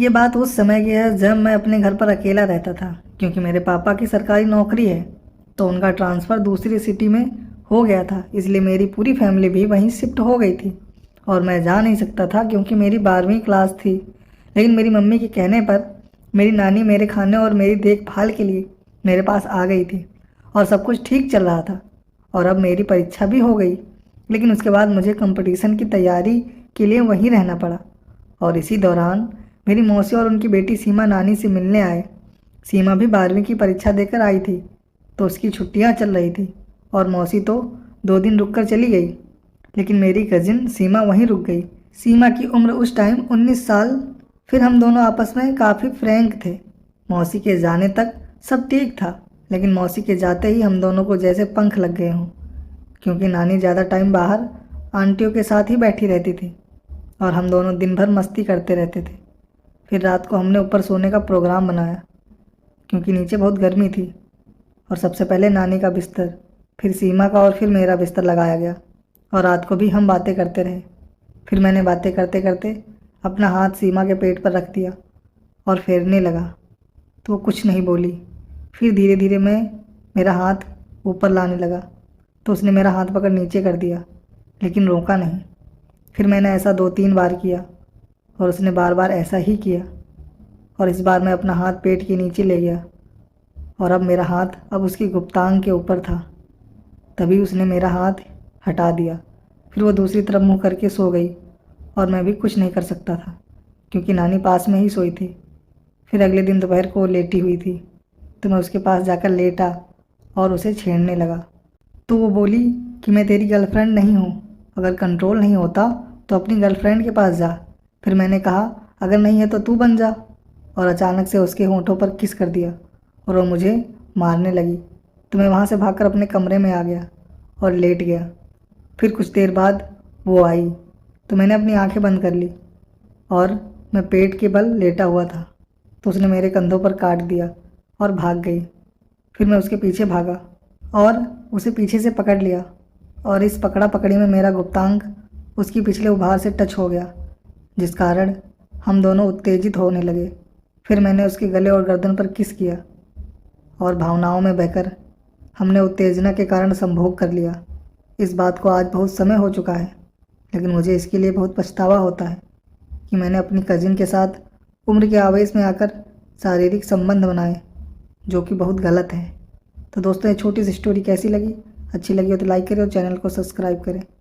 ये बात उस समय की है जब मैं अपने घर पर अकेला रहता था, क्योंकि मेरे पापा की सरकारी नौकरी है तो उनका ट्रांसफ़र दूसरी सिटी में हो गया था, इसलिए मेरी पूरी फैमिली भी वहीं शिफ्ट हो गई थी। और मैं जा नहीं सकता था क्योंकि मेरी 12वीं क्लास थी। लेकिन मेरी मम्मी के कहने पर मेरी नानी मेरे खाने और मेरी देखभाल के लिए मेरे पास आ गई थी और सब कुछ ठीक चल रहा था। और अब मेरी परीक्षा भी हो गई, लेकिन उसके बाद मुझे कंपटीशन की तैयारी के लिए वहीं रहना पड़ा। और इसी दौरान मेरी मौसी और उनकी बेटी सीमा नानी से मिलने आए। सीमा भी 12वीं की परीक्षा देकर आई थी तो उसकी छुट्टियां चल रही थी और मौसी तो 2 दिन रुक कर चली गई, लेकिन मेरी कजिन सीमा वहीं रुक गई। सीमा की उम्र उस टाइम 19 साल। फिर हम दोनों आपस में काफ़ी फ्रैंक थे। मौसी के जाने तक सब ठीक था, लेकिन मौसी के जाते ही हम दोनों को जैसे पंख लग गए हों, क्योंकि नानी ज़्यादा टाइम बाहर आंटियों के साथ ही बैठी रहती थी और हम दोनों दिन भर मस्ती करते रहते थे। फिर रात को हमने ऊपर सोने का प्रोग्राम बनाया, क्योंकि नीचे बहुत गर्मी थी। और सबसे पहले नानी का बिस्तर, फिर सीमा का और फिर मेरा बिस्तर लगाया गया और रात को भी हम बातें करते रहे। फिर मैंने बातें करते करते अपना हाथ सीमा के पेट पर रख दिया और फेरने लगा तो वो कुछ नहीं बोली। फिर धीरे धीरे मैं मेरा हाथ ऊपर लाने लगा तो उसने मेरा हाथ पकड़ नीचे कर दिया, लेकिन रोका नहीं। फिर मैंने ऐसा 2-3 बार किया और उसने बार बार ऐसा ही किया। और इस बार मैं अपना हाथ पेट के नीचे ले गया और अब मेरा हाथ अब उसकी गुप्तांग के ऊपर था। तभी उसने मेरा हाथ हटा दिया। फिर वो दूसरी तरफ मुंह करके सो गई और मैं भी कुछ नहीं कर सकता था, क्योंकि नानी पास में ही सोई थी। फिर अगले दिन दोपहर को वो लेटी हुई थी तो मैं उसके पास जाकर लेटा और उसे छेड़ने लगा। तो वो बोली कि मैं तेरी गर्लफ्रेंड नहीं हूँ, अगर कंट्रोल नहीं होता तो अपनी गर्लफ्रेंड के पास जा। फिर मैंने कहा अगर नहीं है तो तू बन जा, और अचानक से उसके होंठों पर किस कर दिया और वो मुझे मारने लगी। तो मैं वहाँ से भागकर अपने कमरे में आ गया और लेट गया। फिर कुछ देर बाद वो आई तो मैंने अपनी आंखें बंद कर ली और मैं पेट के बल लेटा हुआ था। तो उसने मेरे कंधों पर काट दिया और भाग गई। फिर मैं उसके पीछे भागा और उसे पीछे से पकड़ लिया, और इस पकड़ा पकड़ी में मेरा गुप्तांग उसकी पिछले उभार से टच हो गया, जिस कारण हम दोनों उत्तेजित होने लगे। फिर मैंने उसके गले और गर्दन पर किस किया और भावनाओं में बहकर हमने उत्तेजना के कारण संभोग कर लिया। इस बात को आज बहुत समय हो चुका है, लेकिन मुझे इसके लिए बहुत पछतावा होता है कि मैंने अपनी कजिन के साथ उम्र के आवेश में आकर शारीरिक संबंध बनाए, जो कि बहुत गलत है। तो दोस्तों, ये छोटी सी स्टोरी कैसी लगी? अच्छी लगी हो तो लाइक करें और चैनल को सब्सक्राइब करें।